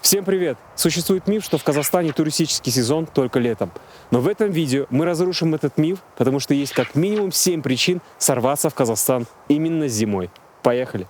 Всем привет! Существует миф, что в Казахстане туристический сезон только летом. Но в этом видео мы разрушим этот миф, потому что есть как минимум 7 причин сорваться в Казахстан именно зимой. Поехали!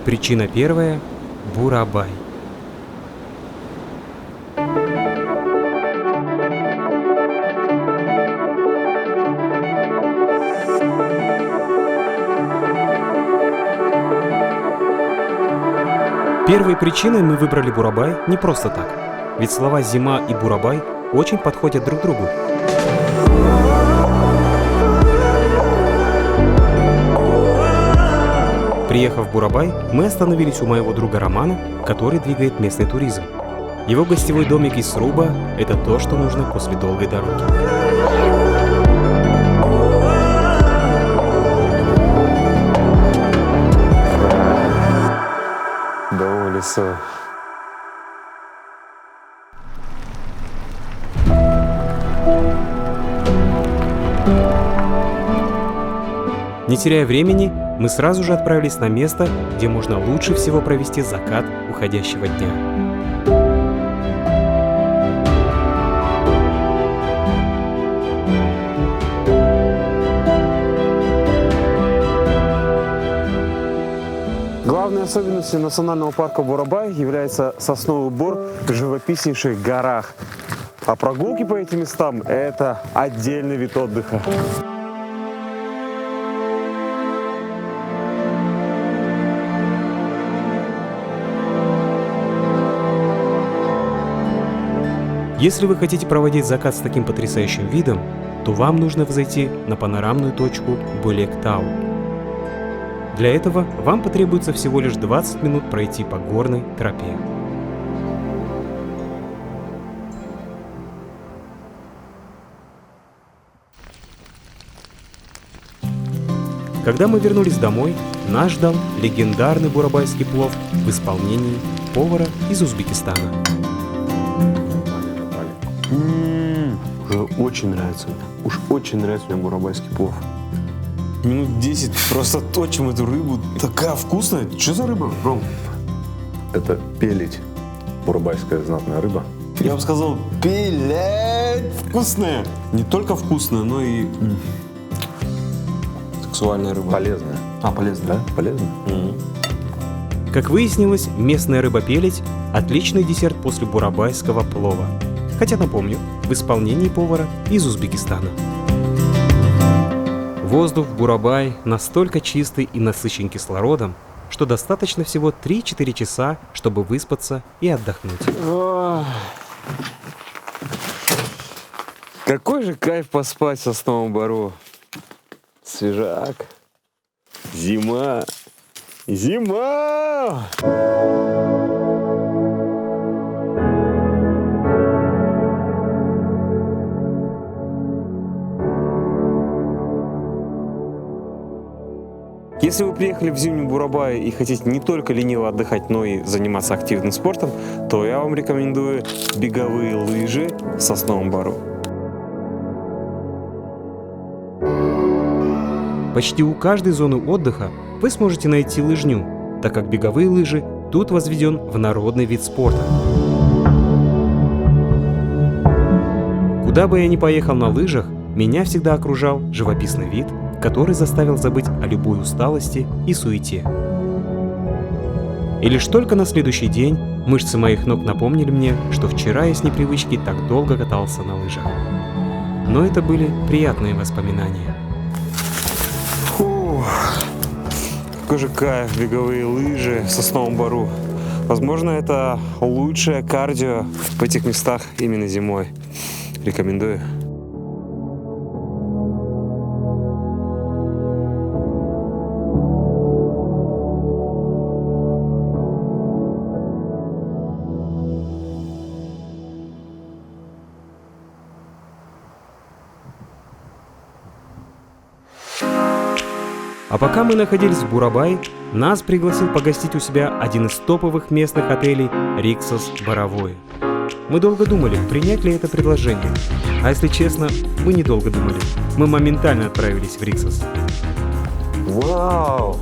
Причина первая – Бурабай. Первой причиной мы выбрали Бурабай не просто так, ведь слова «зима» и «Бурабай» очень подходят друг другу. Приехав в Бурабай, мы остановились у моего друга Романа, который двигает местный туризм. Его гостевой домик из сруба – это то, что нужно после долгой дороги. До леса. Не теряя времени, мы сразу же отправились на место, где можно лучше всего провести закат уходящего дня. Главной особенностью национального парка Бурабай является сосновый бор в живописнейших горах. А прогулки по этим местам – это отдельный вид отдыха. Если вы хотите проводить закат с таким потрясающим видом, то вам нужно взойти на панорамную точку Бөлек-Тау. Для этого вам потребуется всего лишь 20 минут пройти по горной тропе. Когда мы вернулись домой, нас ждал легендарный бурабайский плов в исполнении повара из Узбекистана. Уже очень нравится мне. Уж очень нравится мне бурабайский плов. Минут 10 просто точим эту рыбу. Такая вкусная. Что за рыба, Ром? Это пелить. Бурабайская знатная рыба. Я бы сказал, пилять вкусная. Не только вкусная, но и сексуальная рыба. Полезная. Полезная. Да? Полезная? Как выяснилось, местная рыба-пеледь – отличный десерт после бурабайского плова. Хотя, напомню, в исполнении повара из Узбекистана. Воздух в Бурабай настолько чистый и насыщен кислородом, что достаточно всего 3-4 часа, чтобы выспаться и отдохнуть. Какой же кайф поспать в сосновом бору. Свежак. Зима. Зима! Если вы приехали в зимний Бурабай и хотите не только лениво отдыхать, но и заниматься активным спортом, то я вам рекомендую беговые лыжи в сосновом бору. Почти у каждой зоны отдыха вы сможете найти лыжню, так как беговые лыжи тут возведен в народный вид спорта. Куда бы я ни поехал на лыжах, меня всегда окружал живописный вид, который заставил забыть о любой усталости и суете. И лишь только на следующий день мышцы моих ног напомнили мне, что вчера я с непривычки так долго катался на лыжах. Но это были приятные воспоминания. Фу. Какой же кайф, беговые лыжи в сосновом бору. Возможно, это лучшее кардио в этих местах именно зимой. Рекомендую. А пока мы находились в Бурабай, нас пригласил погостить у себя один из топовых местных отелей Риксос Боровое. Мы долго думали, принять ли это предложение. А если честно, мы недолго думали. Мы моментально отправились в Риксос. Вау!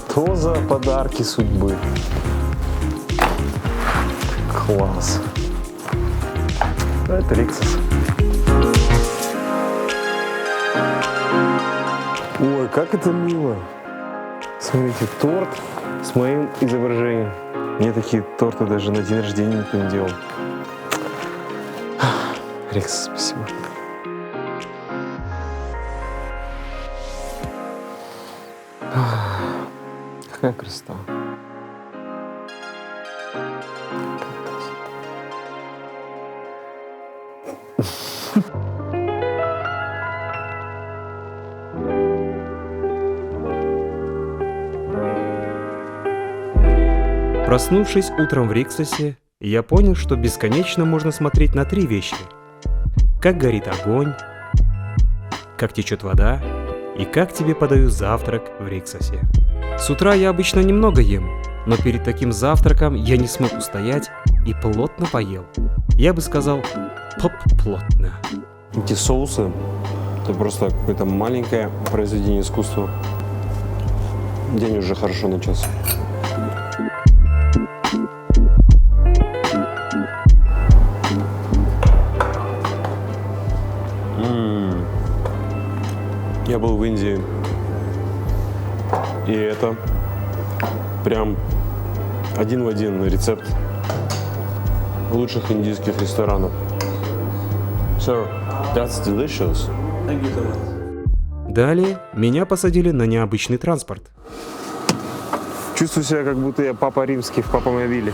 Что за подарки судьбы? Класс! Это Риксос. Ой, как это мило! Смотрите, торт с моим изображением. Мне такие торты даже на день рождения никто не делал. Риксос, спасибо. Какая красота. Проснувшись утром в Риксосе, я понял, что бесконечно можно смотреть на три вещи. Как горит огонь, как течет вода и как тебе подают завтрак в Риксосе. С утра я обычно немного ем, но перед таким завтраком я не смог устоять и плотно поел. Я бы сказал, плотно. Эти соусы — это просто какое-то маленькое произведение искусства. День уже хорошо начался. Я был в Индии, и это прям один в один рецепт лучших индийских ресторанов. Sir, that's delicious. Далее меня посадили на необычный транспорт. Чувствую себя, как будто я папа римский в папомобиле.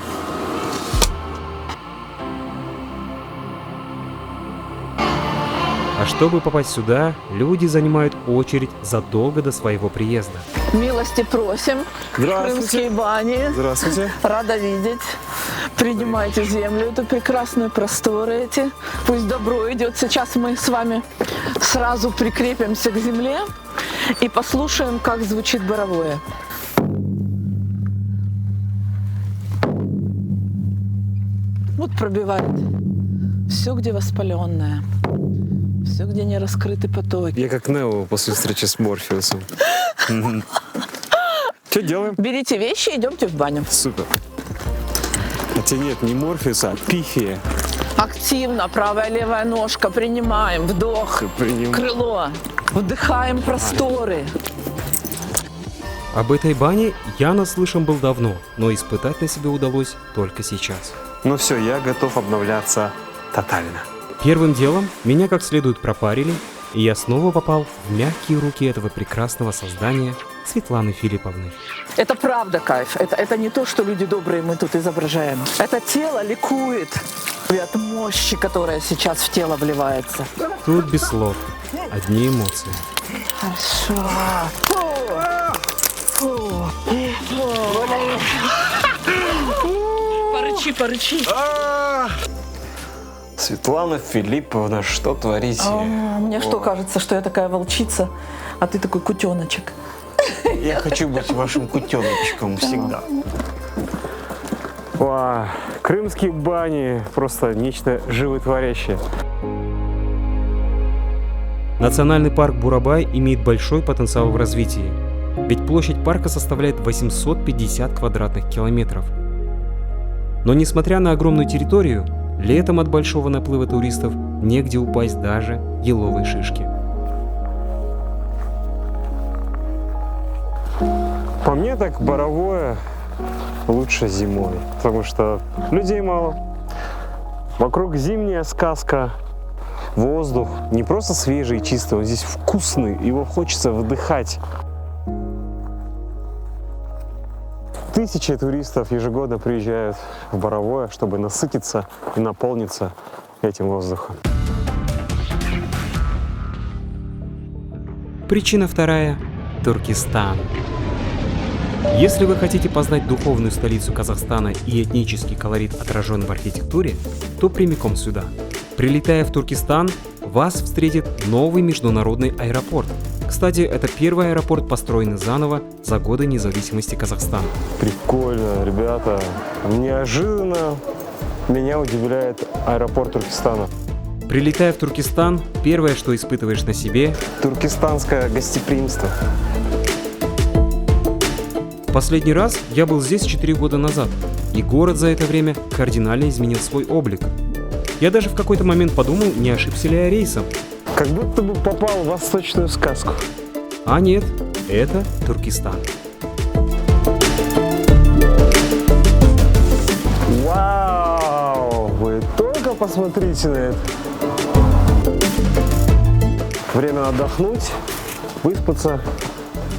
А чтобы попасть сюда, люди занимают очередь задолго до своего приезда. Милости просим. Крымские бани. Здравствуйте. Рада видеть. Принимайте землю, это прекрасные просторы эти. Пусть добро идет. Сейчас мы с вами сразу прикрепимся к земле и послушаем, как звучит Боровое. Вот пробивает все, где воспаленное. Все, где не раскрыты потоки. Я как Нео после встречи с Морфеусом. Что делаем? Берите вещи, идемте в баню. Супер. Хотя нет, не Морфеуса, а Пифия. Активно, правая, левая ножка, принимаем, вдох, крыло, вдыхаем просторы. Об этой бане я наслышан был давно, но испытать на себе удалось только сейчас. Ну все, я готов обновляться тотально. Первым делом меня как следует пропарили, и я снова попал в мягкие руки этого прекрасного создания Светланы Филипповны. Это правда кайф. Это не то, что люди добрые мы тут изображаем. Это тело ликует от мощи, которая сейчас в тело вливается. Тут без слов, одни эмоции. Хорошо. Порычи. Светлана Филипповна, что творите? Мне что кажется, что я такая волчица, а ты такой кутеночек. Я хочу быть вашим кутеночком всегда. Вау, крымские бани просто нечто животворящее. Национальный парк Бурабай имеет большой потенциал в развитии, ведь площадь парка составляет 850 квадратных километров. Но несмотря на огромную территорию, летом от большого наплыва туристов негде упасть даже еловой шишки. По мне так Боровое лучше зимой, потому что людей мало. Вокруг зимняя сказка, воздух не просто свежий и чистый, он здесь вкусный, его хочется вдыхать. Тысячи туристов ежегодно приезжают в Боровое, чтобы насытиться и наполниться этим воздухом. Причина вторая – Туркестан. Если вы хотите познать духовную столицу Казахстана и этнический колорит, отраженный в архитектуре, то прямиком сюда. Прилетая в Туркестан, вас встретит новый международный аэропорт. кстати, это первый аэропорт, построенный заново за годы независимости Казахстана. Прикольно, ребята. Неожиданно меня удивляет аэропорт Туркестана. Прилетая в Туркестан, первое, что испытываешь на себе – Туркестанское гостеприимство. Последний раз я был здесь 4 года назад, и город за это время кардинально изменил свой облик. Я даже в какой-то момент подумал, не ошибся ли я рейсом. Как будто бы попал в восточную сказку. А нет, это Туркестан. Вау! Вы только посмотрите на это. Время отдохнуть, выспаться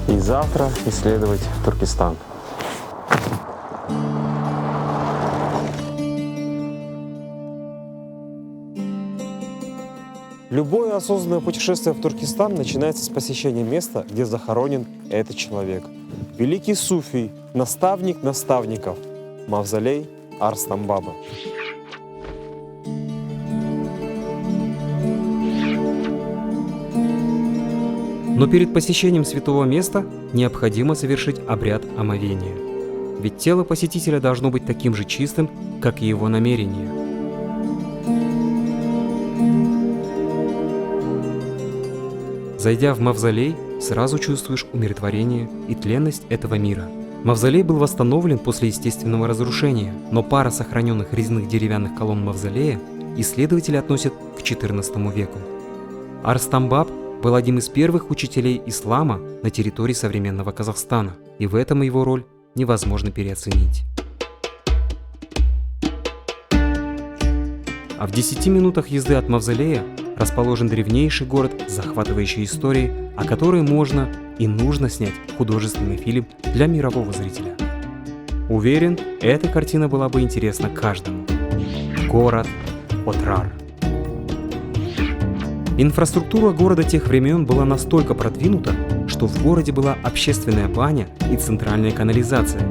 и завтра исследовать Туркестан. Любое осознанное путешествие в Туркестан начинается с посещения места, где захоронен этот человек. Великий суфий, наставник наставников, мавзолей Арстам-баба. Но перед посещением святого места необходимо совершить обряд омовения. Ведь тело посетителя должно быть таким же чистым, как и его намерение. Зайдя в мавзолей, сразу чувствуешь умиротворение и тленность этого мира. Мавзолей был восстановлен после естественного разрушения, но пара сохраненных резных деревянных колонн мавзолея исследователи относят к XIV веку. Арстам-баб был одним из первых учителей ислама на территории современного Казахстана, и в этом его роль невозможно переоценить. А в 10 минутах езды от мавзолея расположен древнейший город с захватывающей историей, о которой можно и нужно снять художественный фильм для мирового зрителя. Уверен, эта картина была бы интересна каждому. Город Отрар. Инфраструктура города тех времен была настолько продвинута, что в городе была общественная баня и центральная канализация,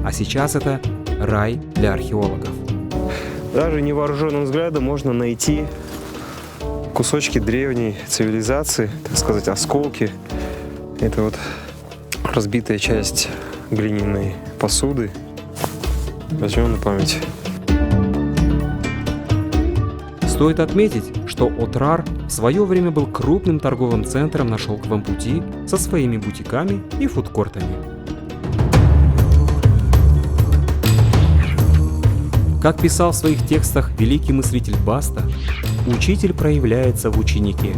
а сейчас это рай для археологов. Даже невооруженным взглядом можно найти кусочки древней цивилизации, так сказать, осколки. Это вот разбитая часть глиняной посуды. Возьмем на память. Стоит отметить, что Отрар в свое время был крупным торговым центром на шелковом пути со своими бутиками и фудкортами. Как писал в своих текстах великий мыслитель Баста, учитель проявляется в ученике,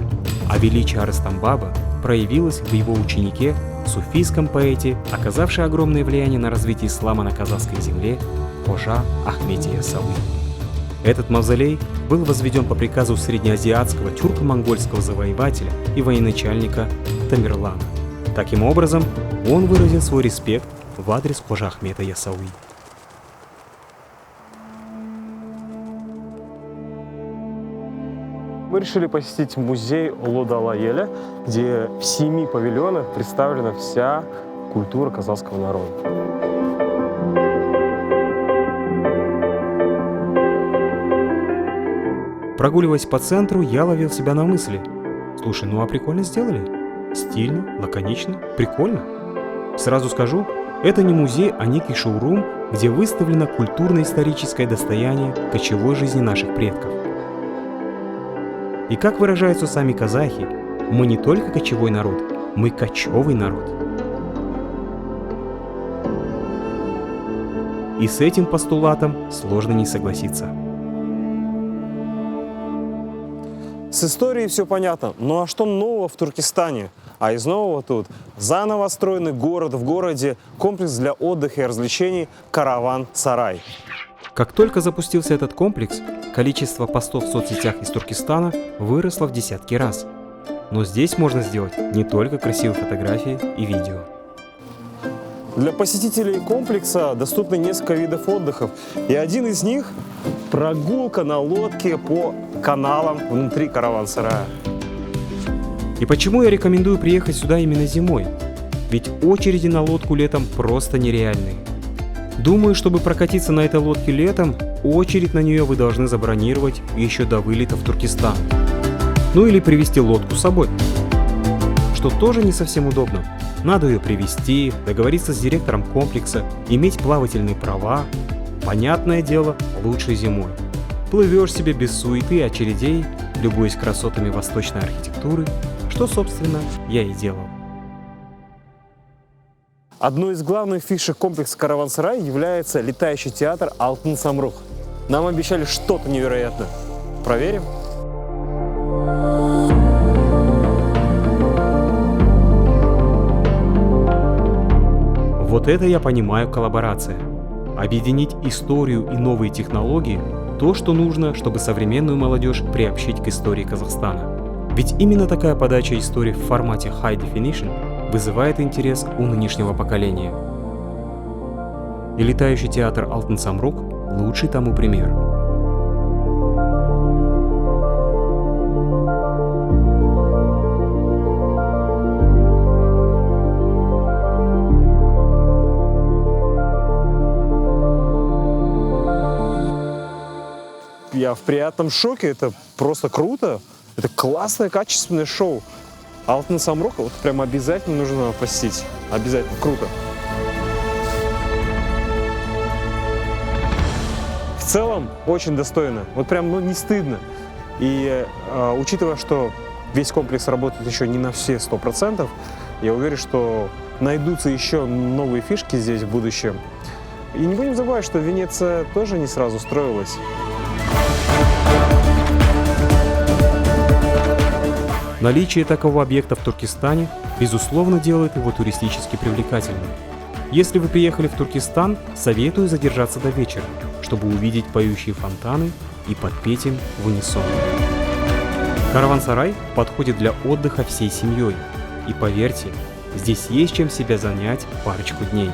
а величие Арстам-баба проявилось в его ученике, суфийском поэте, оказавший огромное влияние на развитие ислама на казахской земле, Хожа Ахмете Яссауи. Этот мавзолей был возведен по приказу среднеазиатского тюрко-монгольского завоевателя и военачальника Тамерлана. Таким образом, он выразил свой респект в адрес Хожа Ахмета Яссауи. Мы решили посетить музей Улу Дала Еля, где в 7 павильонах представлена вся культура казахского народа. Прогуливаясь по центру, я ловил себя на мысли. Слушай, ну а прикольно сделали? Стильно, лаконично, прикольно. Сразу скажу, это не музей, а некий шоурум, где выставлено культурно-историческое достояние кочевой жизни наших предков. И как выражаются сами казахи, мы не только кочевой народ, мы кочевый народ. И с этим постулатом сложно не согласиться. С историей все понятно, ну а что нового в Туркестане? А из нового тут заново строенный город в городе, комплекс для отдыха и развлечений «Караван-сарай». Как только запустился этот комплекс, количество постов в соцсетях из Туркестана выросло в десятки раз. Но здесь можно сделать не только красивые фотографии и видео. Для посетителей комплекса доступны несколько видов отдыхов, и один из них – прогулка на лодке по каналам внутри караван-сарая. И почему я рекомендую приехать сюда именно зимой? Ведь очереди на лодку летом просто нереальные. Думаю, чтобы прокатиться на этой лодке летом, очередь на нее вы должны забронировать еще до вылета в Туркестан. Ну или привезти лодку с собой. что тоже не совсем удобно. Надо ее привезти, договориться с директором комплекса, иметь плавательные права. Понятное дело, лучше зимой. Плывешь себе без суеты и очередей, любуясь красотами восточной архитектуры, что, собственно, я и делал. Одной из главных фишек комплекса «Караван-сарай» является летающий театр «Алтын Самрух». Нам обещали что-то невероятное. Проверим? Вот это я понимаю коллаборация. Объединить историю и новые технологии – то, что нужно, чтобы современную молодежь приобщить к истории Казахстана. Ведь именно такая подача истории в формате High Definition вызывает интерес у нынешнего поколения. И летающий театр «Алтын Самрух» – лучший тому пример. Я в приятном шоке, это просто круто. Это классное, качественное шоу. Алтын Самрух вот прям обязательно нужно посетить. Обязательно, круто. В целом, очень достойно. Вот прям, не стыдно. И учитывая, что весь комплекс работает еще не на все 100%, я уверен, что найдутся еще новые фишки здесь в будущем. И не будем забывать, что Венеция тоже не сразу строилась. Наличие такого объекта в Туркестане, безусловно, делает его туристически привлекательным. Если вы приехали в Туркестан, советую задержаться до вечера, чтобы увидеть поющие фонтаны и подпеть им в унисон. Караван-сарай подходит для отдыха всей семьей. И поверьте, здесь есть чем себя занять парочку дней.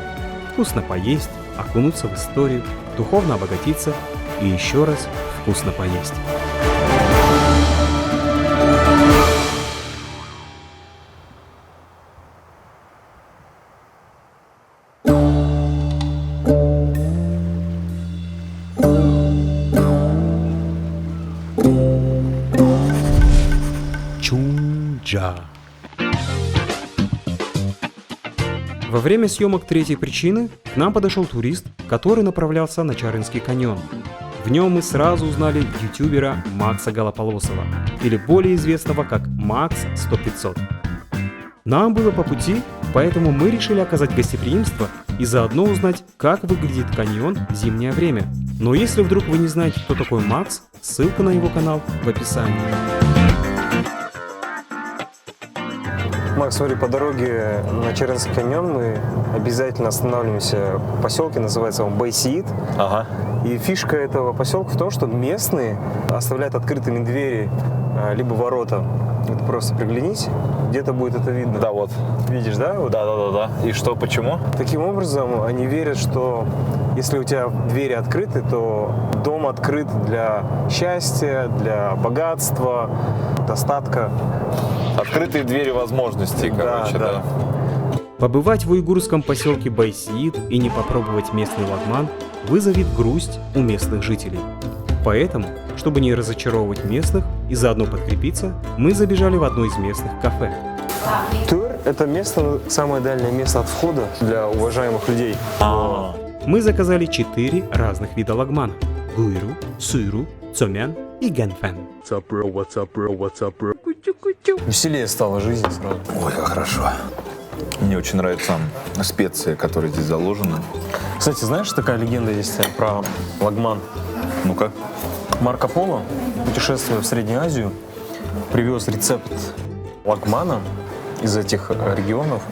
Вкусно поесть, окунуться в историю, духовно обогатиться и еще раз вкусно поесть. Чунджа. Во время съемок третьей причины к нам подошел турист, который направлялся на Чарынский каньон. В нем мы сразу узнали ютубера Макса Голополосова, или более известного как Макс 100-500. Нам было по пути, поэтому мы решили оказать гостеприимство и заодно узнать, как выглядит каньон в зимнее время. Но если вдруг вы не знаете, кто такой Макс, ссылка на его канал в описании. Макс, смотри, по дороге на Чарынский каньон мы обязательно останавливаемся в поселке, называется он Байсиит. Ага. И фишка этого поселка в том, что местные оставляют открытыми двери либо ворота. Вот просто приглянись, где-то будет это видно. Да, вот. Видишь, да? Вот. Да. И что, почему? Таким образом, они верят, что если у тебя двери открыты, то дом открыт для счастья, для богатства, достатка. Открытые двери возможностей, короче, да. Побывать в уйгурском поселке Байсиит и не попробовать местный лагман вызовет грусть у местных жителей. Поэтому, чтобы не разочаровывать местных и заодно подкрепиться, мы забежали в одно из местных кафе. Тур – это место, самое дальнее место от входа для уважаемых людей. Мы заказали 4 разных вида лагмана – гуйру, сыру, цомян и гэнфэн. Веселее стала жизнь сразу. Ой, как хорошо. Мне очень нравятся специи, которые здесь заложены. Кстати, знаешь, такая легенда есть про лагман? Ну-ка. Марко Поло, путешествуя в Среднюю Азию, привез рецепт лагмана из этих регионов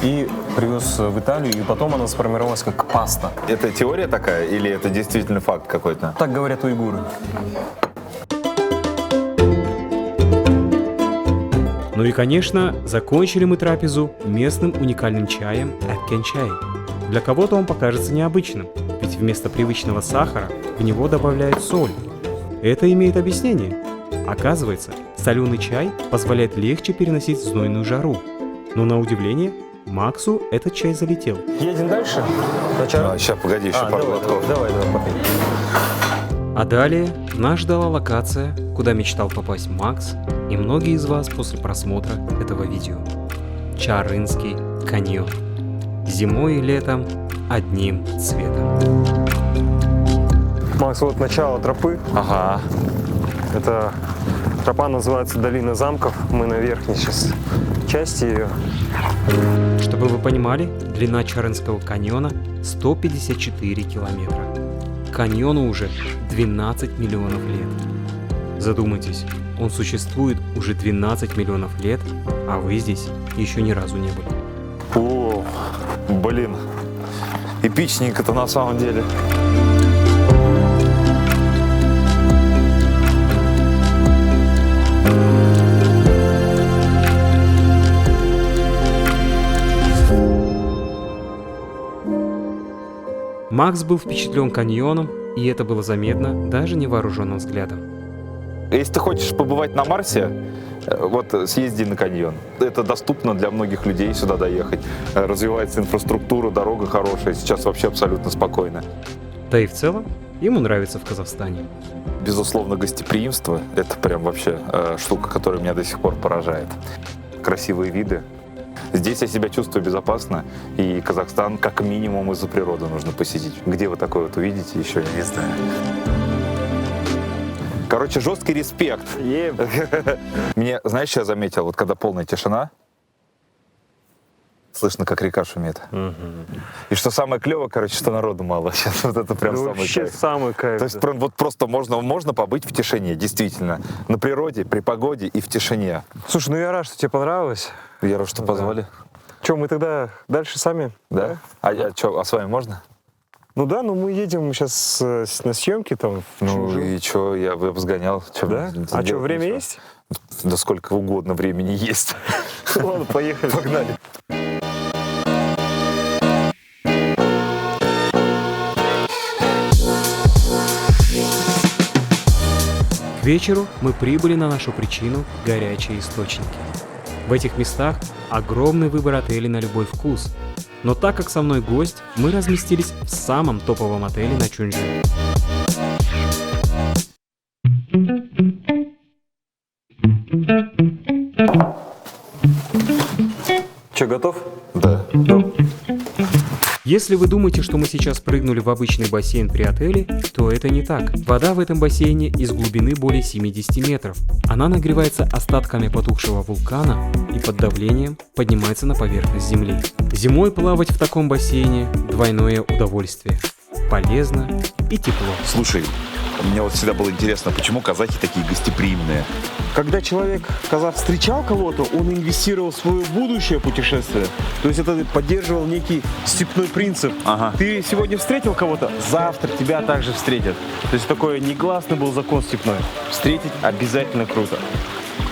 и привез в Италию, и потом она сформировалась как паста. Это теория такая или это действительно факт какой-то? Так говорят уйгуры. Ну и, конечно, закончили мы трапезу местным уникальным чаем Аккен-чай. Для кого-то он покажется необычным, ведь вместо привычного сахара в него добавляют соль. Это имеет объяснение. Оказывается, соленый чай позволяет легче переносить знойную жару. Но на удивление, Максу этот чай залетел. Едем дальше? Сейчас, погоди, еще пару глотков. Давай, попей. А далее нас ждала локация, куда мечтал попасть Макс и многие из вас после просмотра этого видео. Чарынский каньон. Зимой и летом одним цветом. Макс, вот начало тропы. Ага. Это тропа называется Долина замков. Мы на верхней сейчас части ее. Чтобы вы понимали, длина Чарынского каньона 154 километра. Каньону уже 12 миллионов лет. Задумайтесь, он существует уже 12 миллионов лет, а вы здесь еще ни разу не были. О, блин. Эпичненько-то на самом деле. Макс был впечатлен каньоном, и это было заметно даже невооруженным взглядом. Если ты хочешь побывать на Марсе, вот съезди на каньон. Это доступно для многих людей сюда доехать. Развивается инфраструктура, дорога хорошая. Сейчас вообще абсолютно спокойно. Да и в целом, ему нравится в Казахстане. Безусловно, гостеприимство – это прям вообще штука, которая меня до сих пор поражает. Красивые виды. Здесь я себя чувствую безопасно, и Казахстан как минимум из-за природы нужно посетить. Где вы такое вот увидите, еще я не знаю. Короче, жесткий респект. Мне, знаешь, что я заметил? Вот когда полная тишина, слышно, как река шумит. И что самое клевое, короче, что народу мало. Сейчас вот это прям самый Вообще кайф. самый кайф. То есть прям вот просто можно побыть в тишине, действительно. На природе, при погоде и в тишине. Слушай, ну я рад, что тебе понравилось. Я рад, что позвали. Че, мы тогда дальше сами? Да? А что, а с вами можно? Ну да, ну мы едем сейчас на съемки там. В Ну Чжу. и что, я бы сгонял. Чё, Да? А что, время есть? Да сколько угодно времени есть. Ладно, поехали. Погнали. К вечеру мы прибыли на нашу причину «Горячие источники». В этих местах огромный выбор отелей на любой вкус. Но так как со мной гость, мы разместились в самом топовом отеле на Чунджу. Че, готов? Да. Если вы думаете, что мы сейчас прыгнули в обычный бассейн при отеле, то это не так. Вода в этом бассейне из глубины более 70 метров. Она нагревается остатками потухшего вулкана и под давлением поднимается на поверхность земли. Зимой плавать в таком бассейне – двойное удовольствие. Полезно и тепло. Слушай, мне вот всегда было интересно, почему казахи такие гостеприимные. Когда человек, казах, встречал кого-то, он инвестировал в свое будущее путешествие. То есть это поддерживал некий степной принцип. Ага. Ты сегодня встретил кого-то, завтра тебя также встретят. То есть такой негласный был закон степной. Встретить обязательно круто.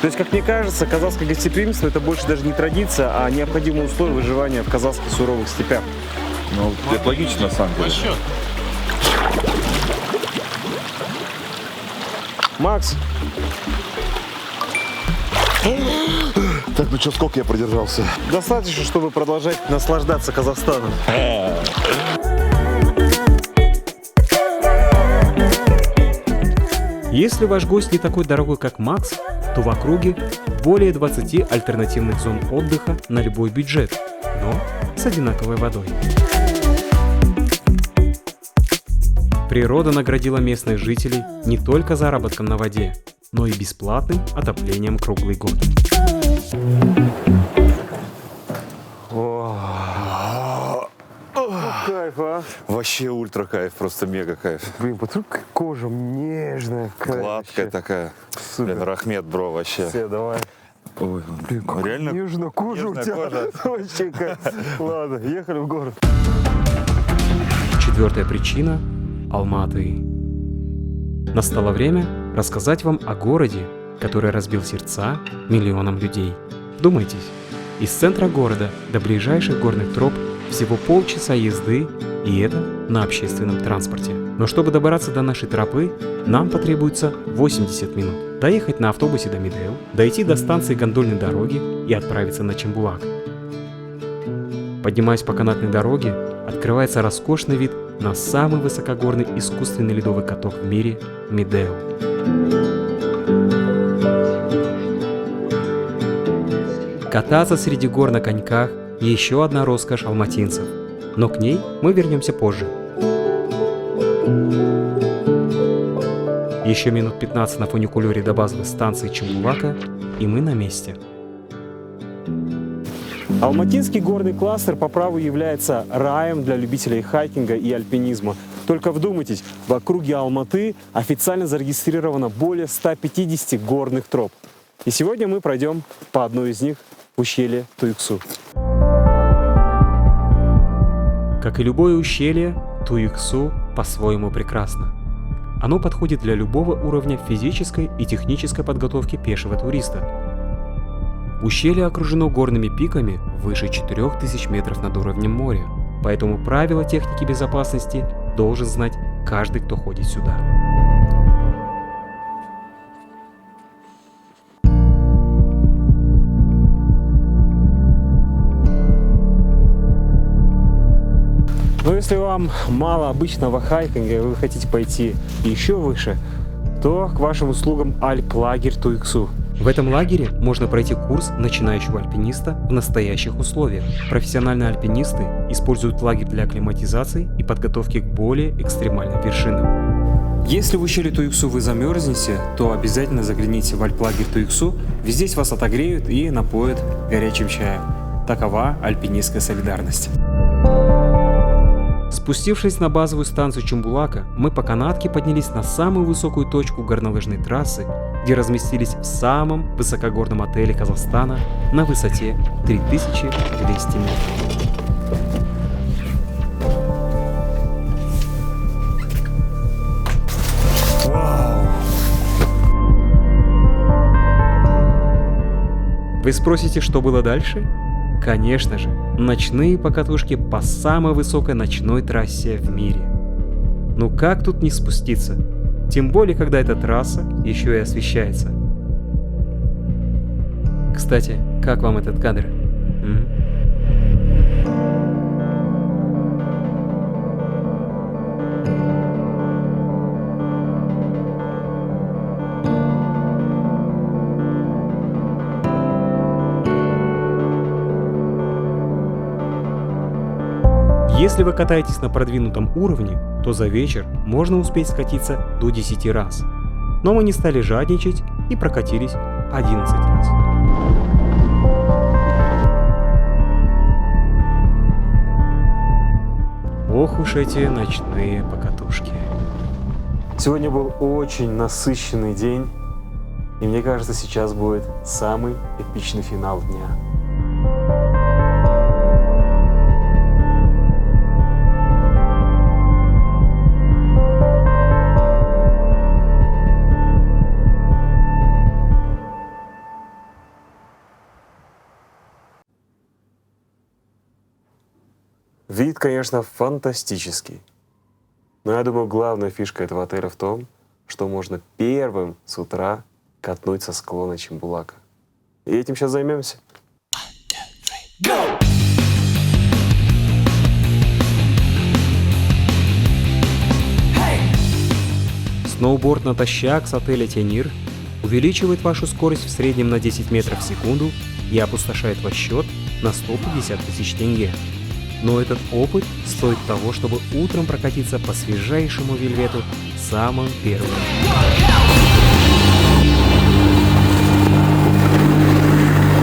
То есть, как мне кажется, казахское гостеприимство — это больше даже не традиция, а необходимое условие выживания в казахских суровых степях. Ну, это логично, на самом деле. Макс, Так, ну что, сколько я продержался? достаточно, чтобы продолжать наслаждаться Казахстаном. Если ваш гость не такой дорогой, как Макс, то в округе более 20 альтернативных зон отдыха на любой бюджет, но с одинаковой водой. Природа наградила местных жителей не только заработком на воде, но и бесплатным отоплением круглый год. кайф, а? Вообще ультра кайф, просто мега кайф. Блин, посмотри, какая кожа нежная. Гладкая такая. Супер. Блин, рахмет, бро, вообще. Все, давай. Ой, ну, реально Нежная кожа у нежная тебя. кожа. Вообще кайф. Ладно, ехали в город. Четвертая причина – Алматы. Настало время рассказать вам о городе, который разбил сердца миллионам людей. Вдумайтесь, из центра города до ближайших горных троп всего полчаса езды, и это на общественном транспорте. Но чтобы добраться до нашей тропы, нам потребуется 80 минут. Доехать на автобусе до Медеу, дойти до станции гондольной дороги и отправиться на Чембулак. Поднимаясь по канатной дороге, открывается роскошный вид на самый высокогорный искусственный ледовый каток в мире – Медеу. Кататься среди гор на коньках – еще одна роскошь алматинцев. Но к ней мы вернемся позже. Еще минут 15 на фуникулере до базовой станции Чембулака, и мы на месте. Алматинский горный кластер по праву является раем для любителей хайкинга и альпинизма. Только вдумайтесь, в округе Алматы официально зарегистрировано более 150 горных троп. И сегодня мы пройдем по одной из них в ущелье Туюксу. Как и любое ущелье, Туюксу по-своему прекрасно. Оно подходит для любого уровня физической и технической подготовки пешего туриста. Ущелье окружено горными пиками выше 4000 метров над уровнем моря, поэтому правила техники безопасности должен знать каждый, кто ходит сюда. Но если вам мало обычного хайкинга и вы хотите пойти еще выше, то к вашим услугам альп-лагерь Туюксу. В этом лагере можно пройти курс начинающего альпиниста в настоящих условиях. Профессиональные альпинисты используют лагерь для акклиматизации и подготовки к более экстремальным вершинам. Если в ущелье Туюксу вы замерзнете, то обязательно загляните в альп-лагерь Туюксу, ведь здесь вас отогреют и напоят горячим чаем. Такова альпинистская солидарность. Спустившись на базовую станцию Чембулака, мы по канатке поднялись на самую высокую точку горнолыжной трассы, где разместились в самом высокогорном отеле Казахстана на высоте 3200 метров. Вы спросите, что было дальше? Конечно же, ночные покатушки по самой высокой ночной трассе в мире. Ну как тут не спуститься? Тем более, когда эта трасса еще и освещается. Кстати, как вам этот кадр? Если вы катаетесь на продвинутом уровне, то за вечер можно успеть скатиться до 10 раз. Но мы не стали жадничать и прокатились 11 раз. Ох уж эти ночные покатушки. Сегодня был очень насыщенный день, и мне кажется, сейчас будет самый эпичный финал дня. Вид, конечно, фантастический. Но я думаю, главная фишка этого отеля в том, что можно первым с утра катнуть со склона Чембулака. И этим сейчас займемся. Сноуборд натощак с отеля Тенир увеличивает вашу скорость в среднем на 10 метров в секунду и опустошает ваш счет на 150 тысяч тенге. Но этот опыт стоит того, чтобы утром прокатиться по свежайшему вельвету самым первым.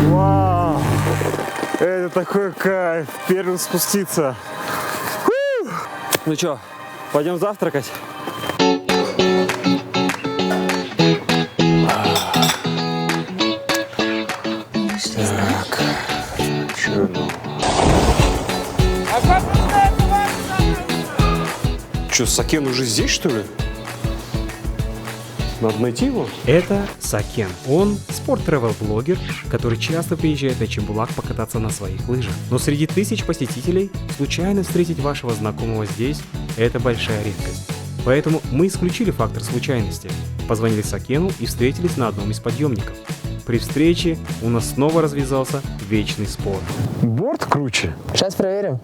Вау! Это такой кайф! Первым спуститься! Фу! Ну что, пойдем завтракать? Так, что ну? Что, Сакен уже здесь, что ли? Надо найти его. Это Сакен. Он спорт-тревел-блогер, который часто приезжает на Чембулак покататься на своих лыжах. Но среди тысяч посетителей случайно встретить вашего знакомого здесь – это большая редкость. Поэтому мы исключили фактор случайности. Позвонили Сакену и встретились на одном из подъемников. При встрече у нас снова развязался вечный спор. Борт круче. Сейчас проверим.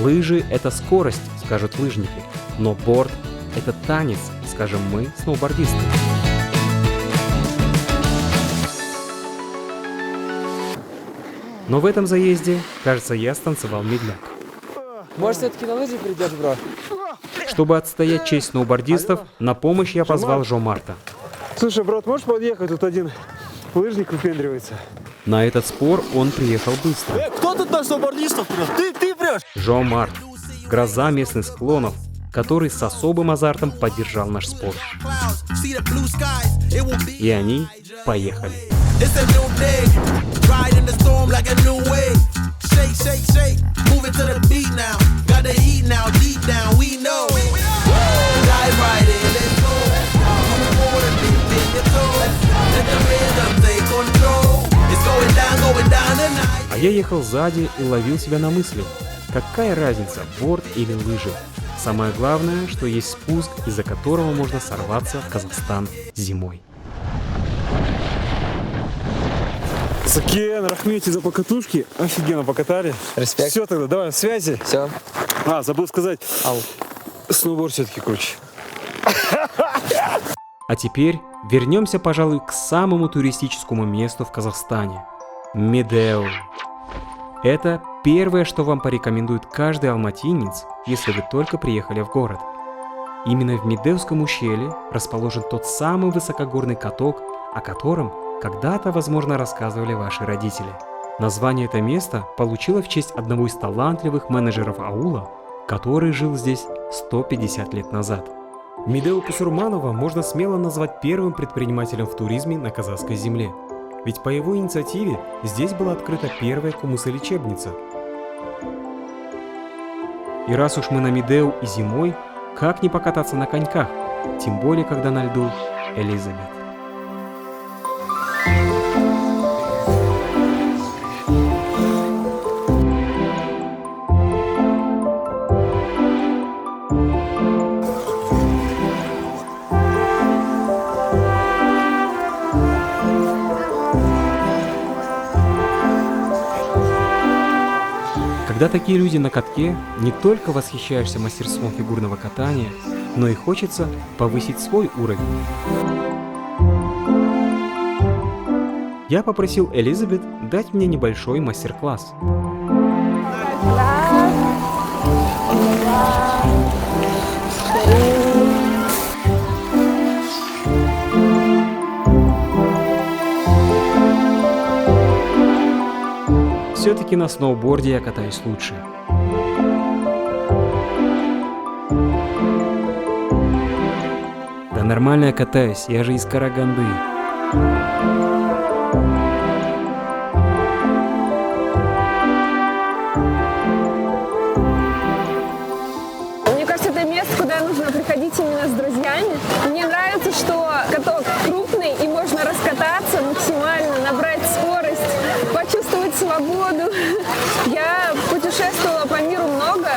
Лыжи — это скорость, скажут лыжники, но борд — это танец, скажем мы, сноубордисты. Но в этом заезде, кажется, я станцевал медляк. Может, все-таки на лыжи придешь, бро? Чтобы отстоять честь сноубордистов, на помощь я позвал Жо Марта. Слушай, брат, можешь подъехать? Тут один лыжник выпендривается. На этот спор он приехал быстро. Кто тут на сноубордистов прет? Ты прешь? Жо Март, гроза местных склонов, который с особым азартом поддержал наш спор. И они поехали. А я ехал сзади и ловил себя на мысли. Какая разница, борд или лыжи? Самое главное, что есть спуск, из-за которого можно сорваться в Казахстан зимой. Сакен, рахмети за покатушки. Офигенно покатали. Респект. Все тогда, давай, связи. Все. Забыл сказать. Сноуборд все-таки круче. А теперь вернемся, пожалуй, к самому туристическому месту в Казахстане – Медеу. Это первое, что вам порекомендует каждый алматинец, если вы только приехали в город. Именно в Медеуском ущелье расположен тот самый высокогорный каток, о котором когда-то, возможно, рассказывали ваши родители. Название это место получило в честь одного из талантливых менеджеров аула, который жил здесь 150 лет назад. Медеу Кусурманова можно смело назвать первым предпринимателем в туризме на казахской земле. Ведь по его инициативе здесь была открыта первая кумысы-лечебница. И раз уж мы на Медеу и зимой, как не покататься на коньках, тем более когда на льду Элизабет. Когда такие люди на катке, не только восхищаешься мастерством фигурного катания, но и хочется повысить свой уровень. Я попросил Элизабет дать мне небольшой мастер-класс. Все-таки на сноуборде я катаюсь лучше. Да нормально я катаюсь, я же из Караганды. Мне кажется, это место, куда нужно приходить именно с друзьями. Мне нравится, что каток крупный и можно раскататься максимально, набрать скорость, почувствовать свободу. Я путешествовала по миру много,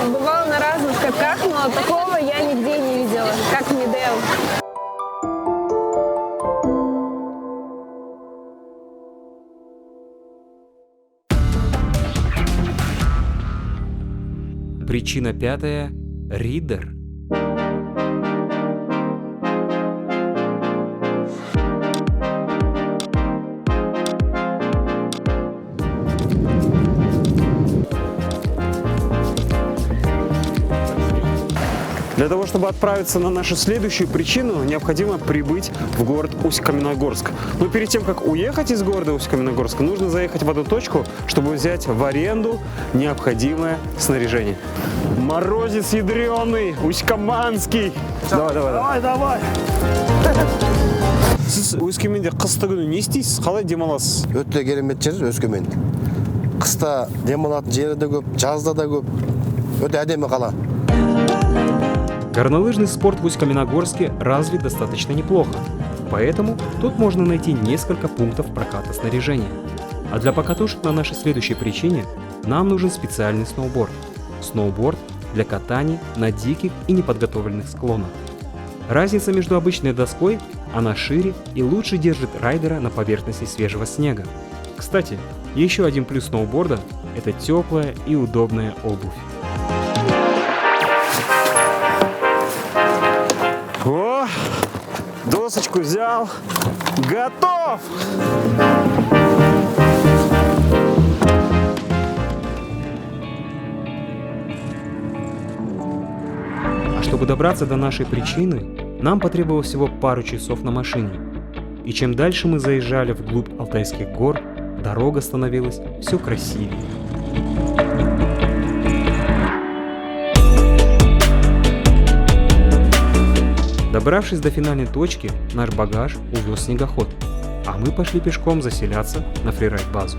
бывала на разных катках, но такого я нигде не видела, как в Медеу. Причина пятая – ридер. Для того, чтобы отправиться на нашу следующую причину, необходимо прибыть в город Усть-Каменогорск. Но перед тем, как уехать из города Усть-Каменогорска, нужно заехать в одну точку, чтобы взять в аренду необходимое снаряжение. Морозец ядреный, Усть-Каманский. Давай. Сіз Өскеменде қысты күні не істейсіз? Қалай демаласыз? Өте керемет жер Өскемен. Қыста демалатын жері де көп, жазда да көп. Өте әдемі қала. Горнолыжный спорт в Усть-Каменогорске развит достаточно неплохо, поэтому тут можно найти несколько пунктов проката снаряжения. А для покатушек на нашей следующей причине нам нужен специальный сноуборд. Сноуборд для катания на диких и неподготовленных склонах. Разница между обычной доской – она шире и лучше держит райдера на поверхности свежего снега. Кстати, еще один плюс сноуборда – это теплая и удобная обувь. досочку взял. Готов! Чтобы добраться до нашей причины, нам потребовалось всего пару часов на машине. И чем дальше мы заезжали вглубь Алтайских гор, дорога становилась все красивее. Добравшись до финальной точки, наш багаж увез снегоход, а мы пошли пешком заселяться на фрирайд-базу.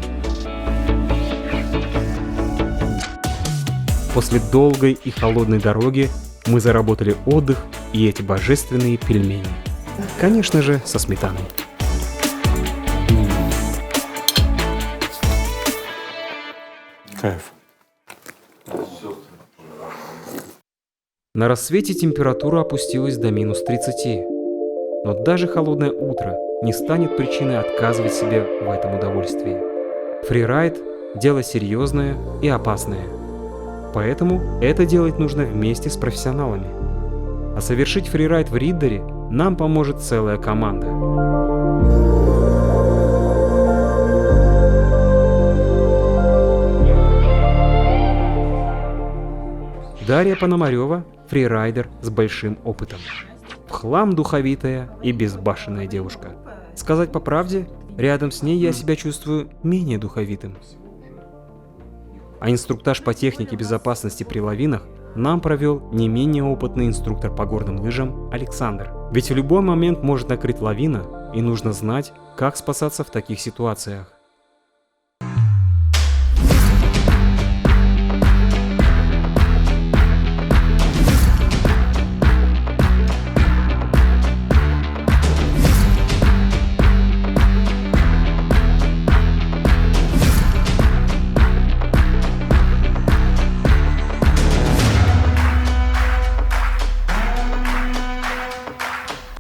После долгой и холодной дороги мы заработали отдых и эти божественные пельмени. Конечно же, со сметаной. Кайф. На рассвете температура опустилась до минус 30. Но даже холодное утро не станет причиной отказывать себе в этом удовольствии. Фрирайд – дело серьезное и опасное. Поэтому это делать нужно вместе с профессионалами. А совершить фрирайд в Риддере нам поможет целая команда. Дарья Пономарева – фрирайдер с большим опытом. В хлам духовитая и безбашенная девушка. Сказать по правде, рядом с ней я себя чувствую менее духовитым. А инструктаж по технике безопасности при лавинах нам провел не менее опытный инструктор по горным лыжам Александр. Ведь в любой момент может накрыть лавина, и нужно знать, как спасаться в таких ситуациях.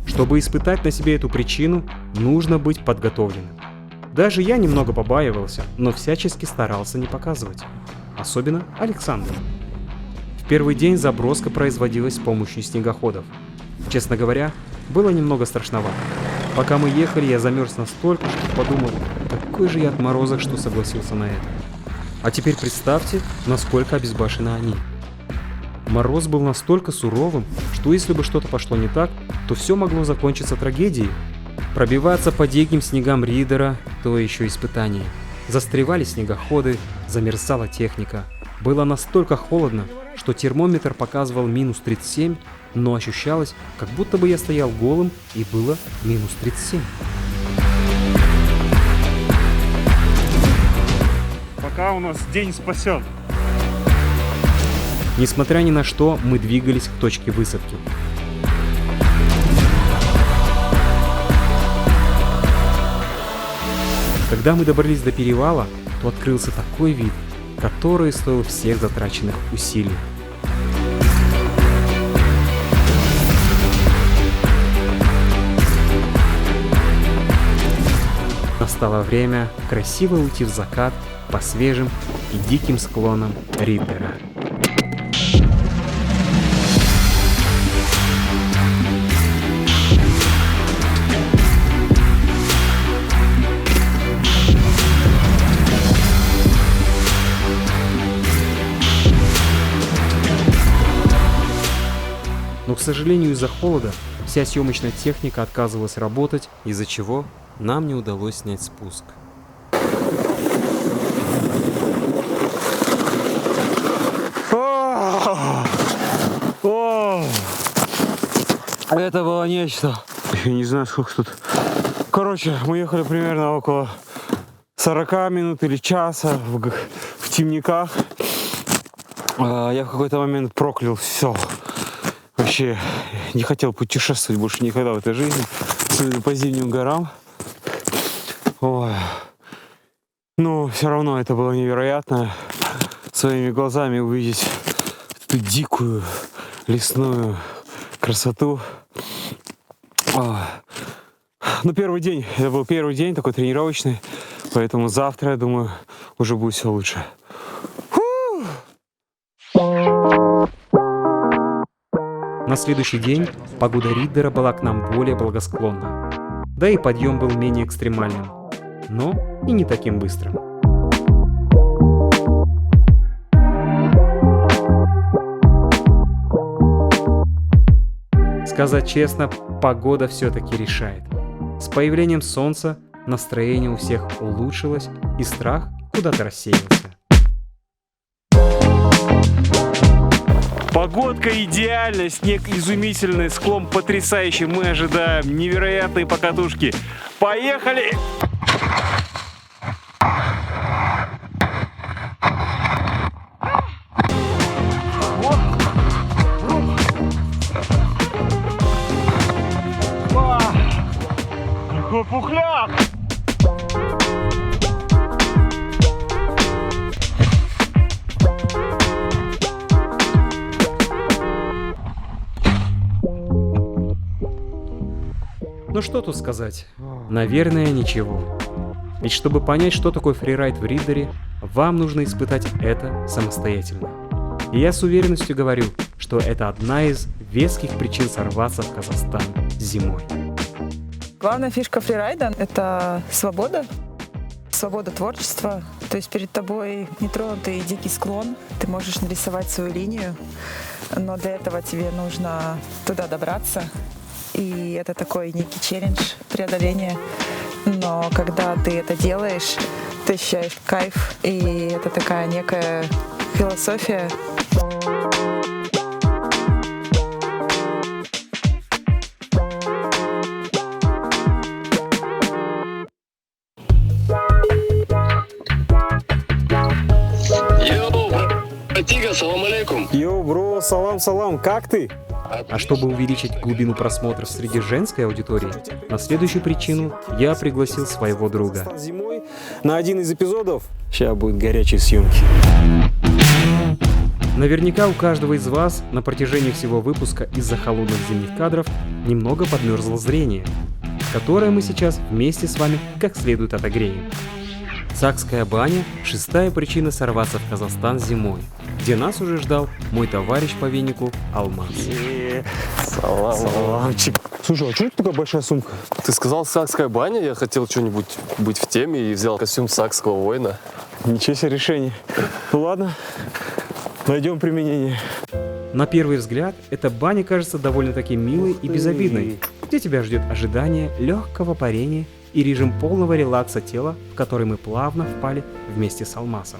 Чтобы испытать на себе эту причину, нужно быть подготовленным. Даже я немного побаивался, но всячески старался не показывать. Особенно Александр. В первый день заброска производилась с помощью снегоходов. Честно говоря, было немного страшновато. Пока мы ехали, я замерз настолько, что подумал, какой же я отморозок, что согласился на это. А теперь представьте, насколько обезбашены они. Мороз был настолько суровым, что если бы что-то пошло не так, то все могло закончиться трагедией. Пробиваться по диким снегам Риддера – то еще испытание. Застревали снегоходы, замерзала техника. Было настолько холодно, что термометр показывал минус 37, но ощущалось, как будто бы я стоял голым и было минус 37. Пока у нас день спасен. Несмотря ни на что, мы двигались к точке высадки. Когда мы добрались до перевала, то открылся такой вид, который стоил всех затраченных усилий. Настало время красиво уйти в закат по свежим и диким склонам Риддера. Но, к сожалению, из-за холода вся съемочная техника отказывалась работать, из-за чего нам не удалось снять спуск. Это было нечто. Я не знаю, сколько тут. Короче, мы ехали примерно около 40 минут или часа в темниках. Я в какой-то момент проклял все. Вообще не хотел путешествовать больше никогда в этой жизни. Особенно по зимним горам. Ой. Но все равно это было невероятно. Своими глазами увидеть эту дикую лесную красоту. Ну, первый день, это был первый день такой тренировочный, поэтому завтра, я думаю, уже будет все лучше. На следующий день погода Риддера была к нам более благосклонна. Да и подъем был менее экстремальным, но и не таким быстрым. Сказать честно, погода все-таки решает. С появлением солнца настроение у всех улучшилось, и страх куда-то рассеялся. Погодка идеальная, снег изумительный, склон потрясающий. Мы ожидаем невероятные покатушки. Поехали! Какой пухляк! Ну что тут сказать? Наверное, ничего. Ведь чтобы понять, что такое фрирайд в Риддере, вам нужно испытать это самостоятельно. И я с уверенностью говорю, что это одна из веских причин сорваться в Казахстан зимой. Главная фишка фрирайда — это свобода. Свобода творчества. То есть перед тобой нетронутый дикий склон, ты можешь нарисовать свою линию, но для этого тебе нужно туда добраться. И это такой некий челлендж, преодоление. Но когда ты это делаешь, ты ощущаешь кайф, и это такая некая философия. Йоу, бро, салам, как ты? А чтобы увеличить глубину просмотров среди женской аудитории, на следующую причину я пригласил своего друга. Зимой на один из эпизодов сейчас будут горячие съемки. Наверняка у каждого из вас на протяжении всего выпуска из-за холодных зимних кадров немного подмерзло зрение, которое мы сейчас вместе с вами как следует отогреем. Сакская баня – 6-я причина сорваться в Казахстан зимой, где нас уже ждал мой товарищ по венику Алмаз. Саламчик. Слушай, а что это такая большая сумка? Ты сказал сакская баня, я хотел что-нибудь быть в теме и взял костюм сакского воина. Ничего себе решение. Ну ладно, найдем применение. На первый взгляд, эта баня кажется довольно-таки милой и безобидной, где тебя ждет ожидание легкого парения и режим полного релакса тела, в который мы плавно впали вместе с Алмазом.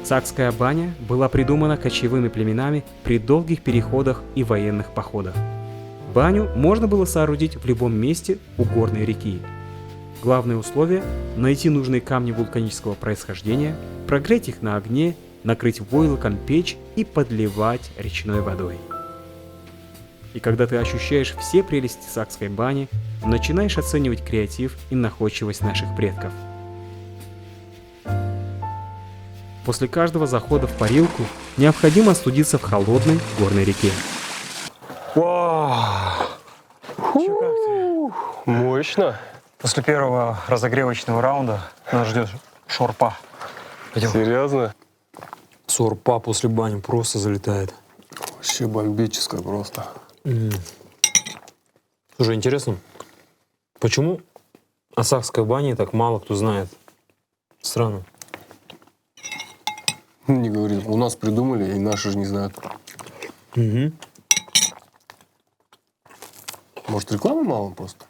Сакская баня была придумана кочевыми племенами при долгих переходах и военных походах. Баню можно было соорудить в любом месте у горной реки. Главное условие – найти нужные камни вулканического происхождения, прогреть их на огне, накрыть войлоком печь и подливать речной водой. И когда ты ощущаешь все прелести сакской бани, начинаешь оценивать креатив и находчивость наших предков. После каждого захода в парилку необходимо остудиться в холодной горной реке. Мощно. После первого разогревочного раунда нас ждет шорпа. Пойдем. Серьезно? Сорпа после бани просто залетает. Вообще бомбическая просто. Слушай, интересно, почему о сакской бане так мало кто знает? Странно. Не говори, у нас придумали, и наши же не знают. Угу. Может, рекламы мало просто?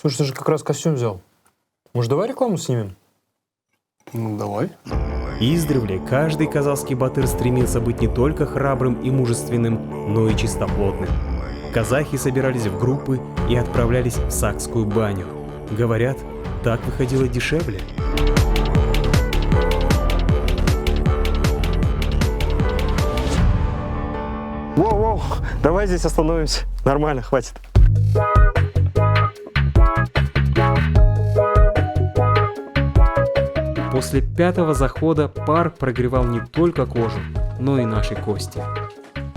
Слушай, ты же как раз костюм взял. Может, давай рекламу снимем? Ну, давай. Издревле каждый казахский батыр стремился быть не только храбрым и мужественным, но и чистоплотным. Казахи собирались в группы и отправлялись в сакскую баню. Говорят, так выходило дешевле. Воу-воу, давай здесь остановимся. Нормально, хватит. После 5-го захода пар прогревал не только кожу, но и наши кости.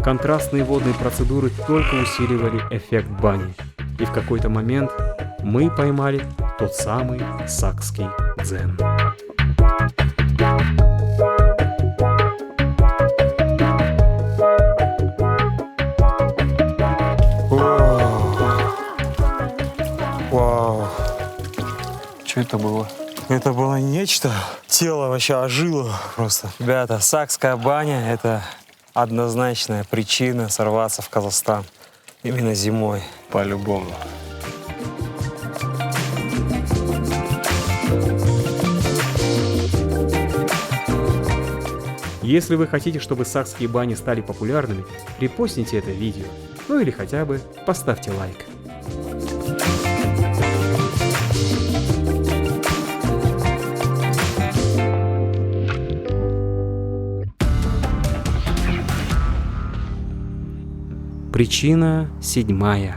Контрастные водные процедуры только усиливали эффект бани. И в какой-то момент мы поймали тот самый сакский дзен. Вау. Что это было? Это было нечто. Тело вообще ожило просто. Ребята, Сакская баня — это однозначная причина сорваться в Казахстан. Именно зимой. По-любому. Если вы хотите, чтобы сакские бани стали популярными, репостните это видео. Ну или хотя бы поставьте лайк. Причина 7.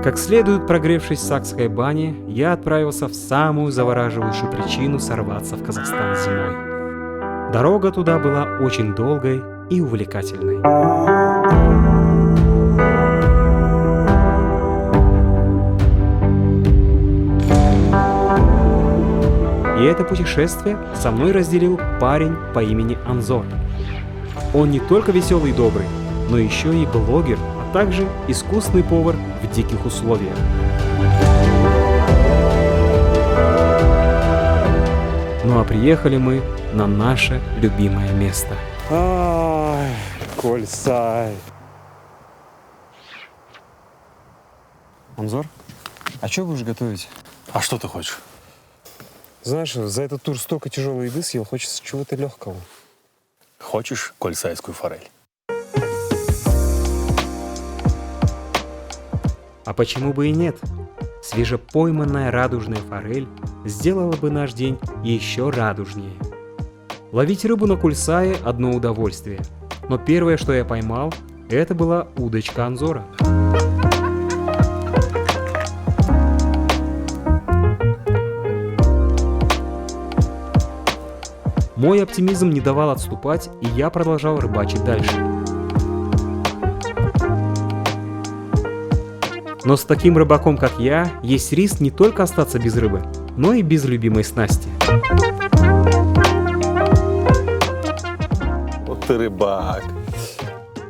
Как следует прогревшись в сакской бане, я отправился в самую завораживающую причину сорваться в Казахстан зимой. Дорога туда была очень долгой и увлекательной. И это путешествие со мной разделил парень по имени Анзор. Он не только веселый и добрый, но еще и блогер, а также искусный повар в диких условиях. Ну а приехали мы на наше любимое место. Ай, Кольсай. Анзор, а что будешь готовить? А что ты хочешь? Знаешь, за этот тур столько тяжелой еды съел, хочется чего-то легкого. Хочешь кольсайскую форель? А почему бы и нет? Свежепойманная радужная форель сделала бы наш день еще радужнее. Ловить рыбу на Кульсае – одно удовольствие. Но первое, что я поймал, это была удочка Анзора. Мой оптимизм не давал отступать, и я продолжал рыбачить дальше. Но с таким рыбаком, как я, есть риск не только остаться без рыбы, но и без любимой снасти. Вот ты рыбак.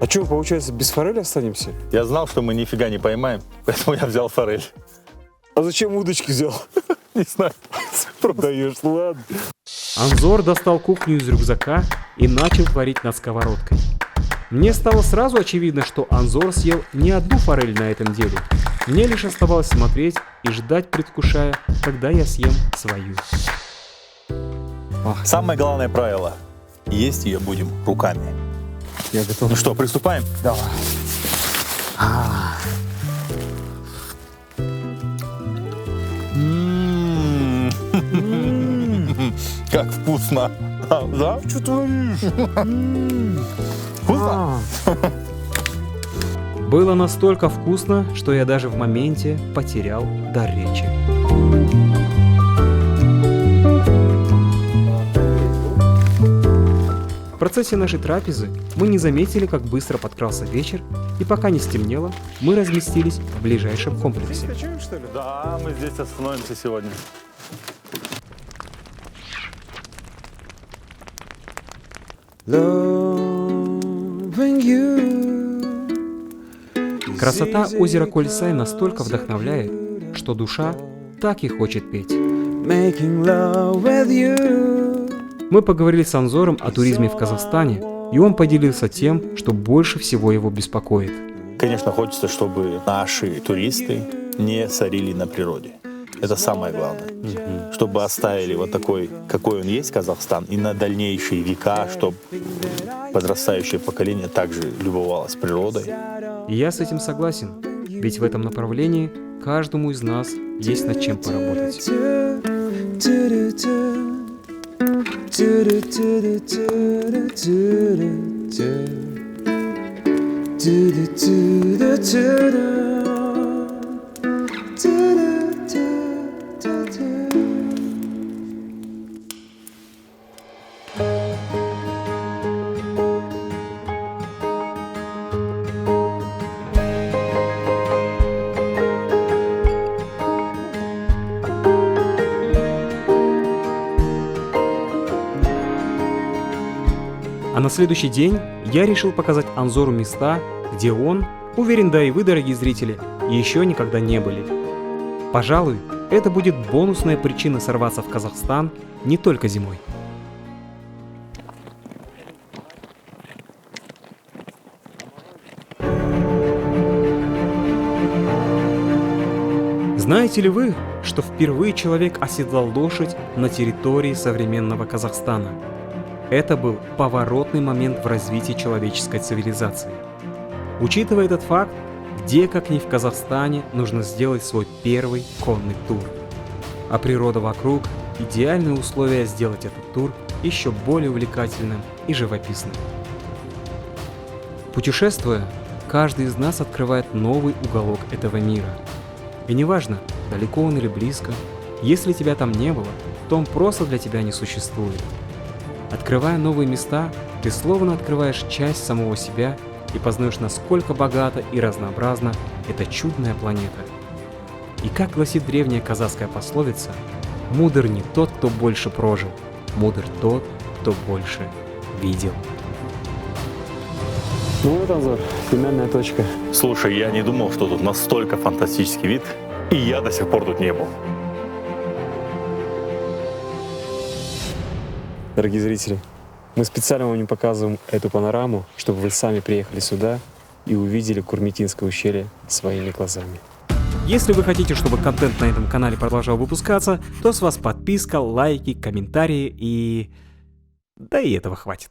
А что, получается, без форели останемся? Я знал, что мы нифига не поймаем, поэтому я взял форель. А зачем удочки взял? Не знаю. Продаешь, ладно. Анзор достал кухню из рюкзака и начал варить над сковородкой. Мне стало сразу очевидно, что Анзор съел не одну форель на этом деле. Мне лишь оставалось смотреть и ждать, предвкушая, когда я съем свою. Самое главное правило – есть ее будем руками. Я готов. Ну что, приступаем? Давай. Как вкусно! Да? Что творишь? Вкусно? Было настолько вкусно, что я даже в моменте потерял дар речи. В процессе нашей трапезы мы не заметили, как быстро подкрался вечер, и пока не стемнело, мы разместились в ближайшем комплексе. Да, мы здесь остановимся сегодня. Красота озера Кольсай настолько вдохновляет, что душа так и хочет петь. Мы поговорили с Анзором о туризме в Казахстане, и он поделился тем, что больше всего его беспокоит. Конечно, хочется, чтобы наши туристы не сорили на природе. Это самое главное. Чтобы оставили вот такой, какой он есть, Казахстан, и на дальнейшие века, чтобы подрастающее поколение также любовалось природой. И я с этим согласен, ведь в этом направлении каждому из нас есть над чем поработать. А на следующий день я решил показать Анзору места, где он, уверен, да и вы, дорогие зрители, еще никогда не были. Пожалуй, это будет бонусная причина сорваться в Казахстан не только зимой. Знаете ли вы, что впервые человек оседлал лошадь на территории современного Казахстана? Это был поворотный момент в развитии человеческой цивилизации. Учитывая этот факт, где, как ни в Казахстане, нужно сделать свой первый конный тур. А природа вокруг – идеальные условия сделать этот тур еще более увлекательным и живописным. Путешествуя, каждый из нас открывает новый уголок этого мира. И неважно, далеко он или близко, если тебя там не было, то он просто для тебя не существует. Открывая новые места, ты словно открываешь часть самого себя и познаешь, насколько богата и разнообразна эта чудная планета. И как гласит древняя казахская пословица, мудр не тот, кто больше прожил, мудр тот, кто больше видел. Ну вот, Анзор, финальная точка. Слушай, я не думал, что тут настолько фантастический вид, и я до сих пор тут не был. Дорогие зрители, мы специально вам не показываем эту панораму, чтобы вы сами приехали сюда и увидели Курмитинское ущелье своими глазами. Если вы хотите, чтобы контент на этом канале продолжал выпускаться, то с вас подписка, лайки, комментарии и... да и этого хватит.